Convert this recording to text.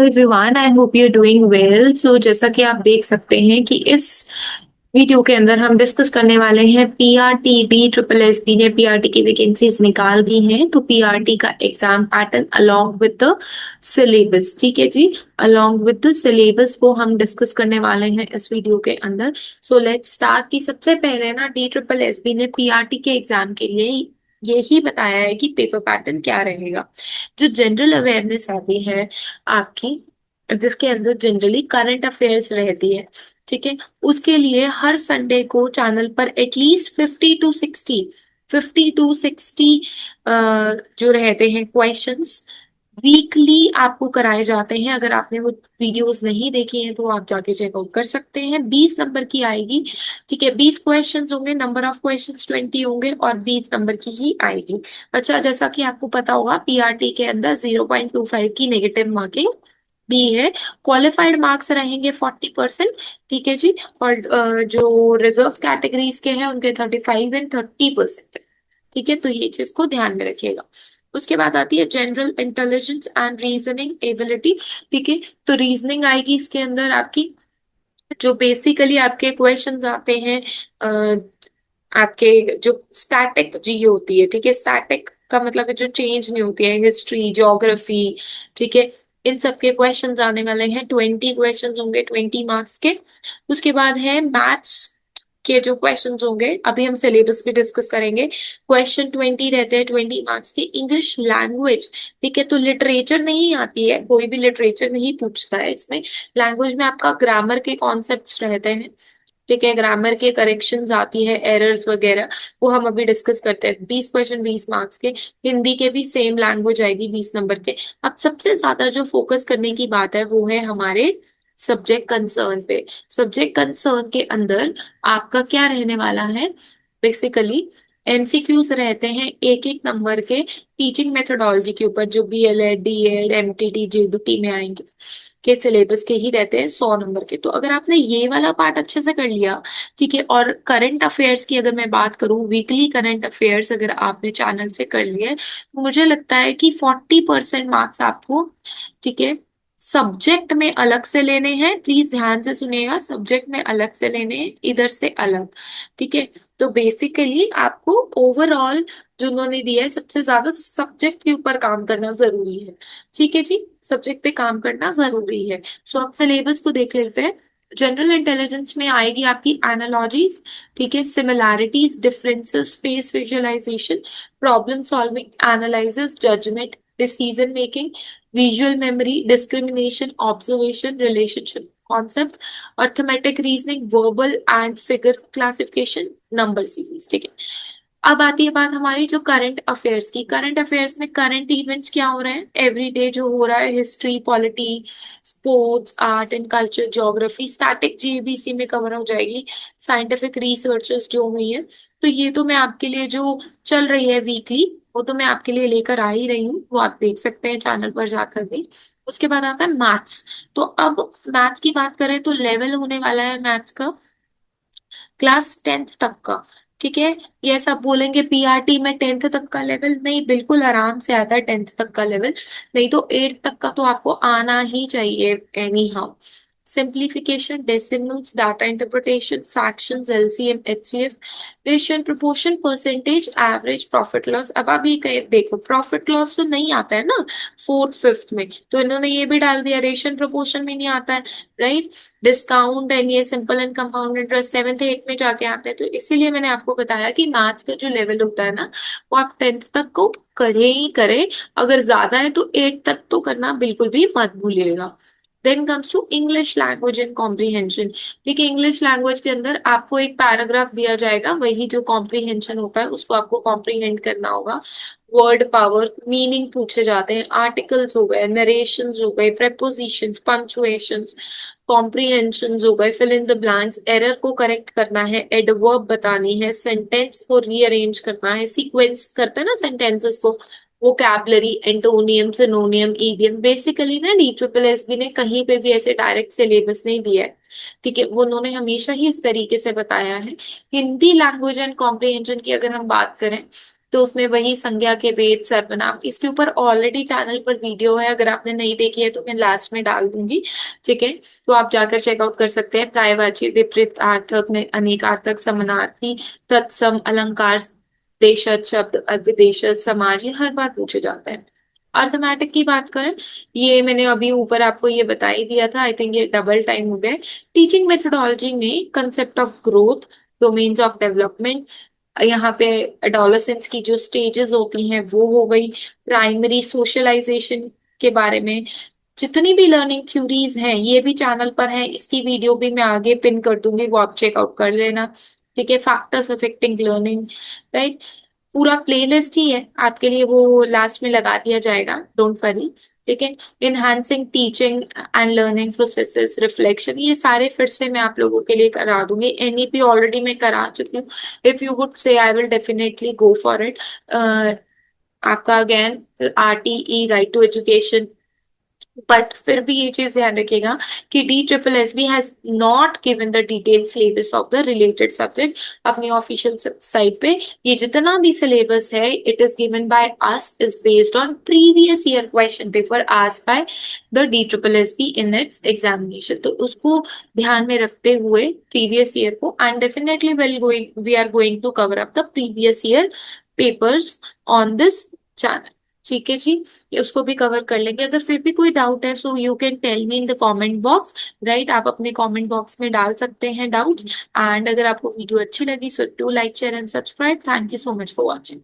Everyone, I hope you doing well. So जैसा कि आप देख सकते हैं कि इस वीडियो के अंदर हम डिस्कस करने वाले हैं PRT B triple S B ने पीआरटी की वैकेंसीज निकाल दी हैं। तो पीआरटी का exam pattern along with the syllabus, ठीक है जी, अलोंग विद द सिलेबस वो हम डिस्कस करने वाले हैं इस वीडियो के अंदर। So let's start. की सबसे पहले ना डी ट्रिपल एस बी ने पीआरटी के एग्जाम के लिए यही बताया है कि पेपर पैटर्न क्या रहेगा। जो जनरल अवेयरनेस आती है आपकी, जिसके अंदर जनरली करंट अफेयर्स रहती है, ठीक है, उसके लिए हर संडे को चैनल पर एटलीस्ट 50 टू 60 जो रहते हैं क्वेश्चंस वीकली आपको कराए जाते हैं। अगर आपने वो वीडियोस नहीं देखी हैं तो आप जाके चेकआउट कर सकते हैं। 20 नंबर की आएगी, ठीक है, 20 क्वेश्चंस होंगे, नंबर ऑफ क्वेश्चंस 20 होंगे और 20 नंबर की ही आएगी। अच्छा, जैसा कि आपको पता होगा पीआरटी के अंदर 0.25 की नेगेटिव मार्किंग दी है। क्वालिफाइड मार्क्स रहेंगे 40%, ठीक है जी। और जो रिजर्व कैटेगरीज के हैं उनके 35 एंड 30%, ठीक है। तो ये चीज को ध्यान में रखिएगा। उसके बाद आती है general intelligence and reasoning ability, ठीक है। तो रीजनिंग आएगी इसके अंदर आपकी, जो बेसिकली आपके क्वेश्चंस आते हैं आपके जो स्टैटिक जी होती है, ठीक है, स्टैटिक का मतलब है जो चेंज नहीं होती है, हिस्ट्री, ज्योग्राफी, ठीक है, इन सब के क्वेश्चंस आने वाले हैं। 20 क्वेश्चंस होंगे 20 मार्क्स के। उसके बाद है मैथ्स के जो क्वेश्चंस होंगे, अभी हम सिलेबस भी डिस्कस करेंगे। क्वेश्चन 20 रहते हैं 20 मार्क्स के। इंग्लिश लैंग्वेज, ठीक है, तो लिटरेचर नहीं आती है, कोई भी लिटरेचर नहीं पूछता है इसमें। लैंग्वेज में आपका ग्रामर के कॉन्सेप्ट्स रहते हैं, ठीक है, ग्रामर के करेक्शंस आती है, एरर्स वगैरह, वो हम अभी डिस्कस करते हैं। 20 क्वेश्चन 20 मार्क्स के। हिंदी के भी सेम लैंग्वेज आएगी 20 नंबर के। अब सबसे ज्यादा जो फोकस करने की बात है वो है हमारे सब्जेक्ट कंसर्न पे। सब्जेक्ट कंसर्न के अंदर आपका क्या रहने वाला है, बेसिकली एमसीक्यूज रहते हैं 1-1 नंबर के टीचिंग मेथोडोलॉजी के ऊपर, जो बीएलएड, डीएड, एमटीटी, जेबीटी में आएंगे के सिलेबस के ही रहते हैं 100 नंबर के। तो अगर आपने ये वाला पार्ट अच्छे से कर लिया, ठीक है, और करंट अफेयर्स की अगर मैं बात करूं, वीकली करंट अफेयर्स अगर आपने चैनल से कर लिए तो मुझे लगता है कि 40% मार्क्स आपको, ठीक है, सब्जेक्ट में अलग से लेने हैं। प्लीज ध्यान से सुनिएगा, सब्जेक्ट में अलग से लेने हैं, इधर से अलग, ठीक है। तो बेसिकली आपको ओवरऑल जो उन्होंने दिया है, सबसे ज्यादा सब्जेक्ट के ऊपर काम करना जरूरी है, ठीक है जी, सब्जेक्ट पे काम करना जरूरी है। सो आप सिलेबस को देख लेते हैं। जनरल इंटेलिजेंस में आएगी आपकी एनालॉजीज, ठीक है, similarities, differences, space visualisation, problem solving, analysis, judgement, decision making, visual memory, discrimination, observation, relationship concept, arithmetic reasoning, verbal and figure classification, number series, ठीक है। अब आती है बात हमारी जो करंट अफेयर्स की। करंट अफेयर्स में करंट इवेंट्स क्या हो रहे हैं, एवरीडे जो हो रहा है, history, polity, sports, art and culture, geography, static GBC में कवर हो जाएगी, साइंटिफिक रिसर्चेस जो हुई है। तो ये तो मैं आपके लिए जो चल रही है वीकली, वो तो मैं आपके लिए लेकर आ ही रही हूँ, वो आप देख सकते हैं चैनल पर जाकर भी। उसके बाद आता है मैथ्स। तो अब मैथ्स की बात करें तो लेवल होने वाला है मैथ्स का क्लास 10th तक का, ठीक है। ये सब बोलेंगे पीआरटी में 10th तक का लेवल नहीं, बिल्कुल आराम से आता है 10th तक का लेवल। नहीं तो 8th तक का तो आपको आना ही चाहिए any how. Simplification, decimals, data interpretation, fractions, LCM, HCF, ratio and proportion, percentage, average, profit loss. अब आप ये देखो, प्रॉफिट लॉस तो नहीं आता है ना 4th 5th में, तो इन्होंने ये भी डाल दिया, रेशियो एंड प्रोपोर्शन में नहीं आता है, राइट। डिस्काउंट एंड ये simple and compound interest 7th 8th में जाके आते हैं। तो इसीलिए मैंने आपको बताया कि मैथ्स का जो लेवल होता है ना, वो आप 10th तक को करे ही करे। अगर ज्यादा है तो 8th तक तो करना बिल्कुल भी मत भूलिएगा। Then comes to English language and comprehension. ठीक है, इंग्लिश लैंग्वेज के अंदर आपको एक पैराग्राफ दिया जाएगा, वही जो कॉम्प्रीहेंशन होता है उसको आपको कॉम्प्रीहेंड करना होगा। वर्ड पावर, मीनिंग पूछे जाते हैं, आर्टिकल्स हो गए, नरेशंस हो गए, प्रेपोजिशंस, पंक्चुएशंस, कॉम्प्रीहेंशंस हो गए, fill in the blanks, error को करेक्ट करना है, एडवर्ब बतानी है, सेंटेंस को रीअरेंज करना है, सीक्वेंस करते हैं ना सेंटेंसेस को, वोकैबलरी, एंटोनियम, सिनोनियम, ईडियम। बेसिकली ना डी ट्रिपल एस बी ने कहीं पे भी ऐसे डायरेक्ट सिलेबस नहीं दिया है, ठीक है, वो उन्होंने हमेशा ही इस तरीके से बताया है। हिंदी लैंग्वेज एंड कॉम्प्रिहेंशन की अगर हम बात करें तो उसमें वही संज्ञा के भेद सर्वनाम, इसके ऊपर ऑलरेडी चैनल पर वीडियो है, अगर आपने नहीं देखी है तो मैं लास्ट में डाल दूंगी। ठीक है, तो आप जाकर चेकआउट कर सकते हैं। पर्यायवाची, विपरीतार्थक, अनेकार्थक, समानार्थी, तत्सम, अलंकार, देशज शब्द, विदेशज, समाज, ये हर बार पूछे जाते हैं। अर्थमेटिक की बात करें, ये मैंने अभी ऊपर आपको ये बता ही दिया था, आई थिंक ये डबल टाइम हो गया। टीचिंग मेथोडोलॉजी में concept of growth, domains of development, यहाँ पे एडोलेसेंस की जो स्टेजेस होती हैं वो हो गई। प्राइमरी सोशलाइजेशन के बारे में जितनी भी लर्निंग थ्योरीज हैं ये भी चैनल पर हैं, इसकी वीडियो भी मैं आगे पिन कर दूंगी, वो आप चेकआउट कर लेना। ठीक है, फैक्टर्स अफेक्टिंग लर्निंग, राइट, पूरा प्लेलिस्ट ही है आपके लिए, वो लास्ट में लगा दिया जाएगा, डोंट वरी। ठीक है, enhancing teaching and learning processes, reflection, ये सारे फिर से मैं आप लोगों के लिए करा दूंगी। एनईपी ऑलरेडी मैं करा चुकी हूँ, if you would say I will definitely go for it. आपका again RTE, right to education, but फिर भी ये चीज ध्यान रखिएगा कि D triple S B has not given the detail syllabus of the related subject. अपनी ऑफिशियल साइट पे ये जितना भी सिलेबस है it is given by us, is based on previous year question paper asked by the D triple S B in its examination, तो उसको ध्यान में रखते हुए प्रीवियस ईयर को, and definitely we are going to cover up the previous year papers on this channel. ठीक है जी, ये उसको भी कवर कर लेंगे। अगर फिर भी कोई डाउट है so you can tell me in the comment box, right, आप अपने कमेंट बॉक्स में डाल सकते हैं डाउट्स। एंड अगर आपको वीडियो अच्छी लगी so do like, share and subscribe. Thank you so much for watching.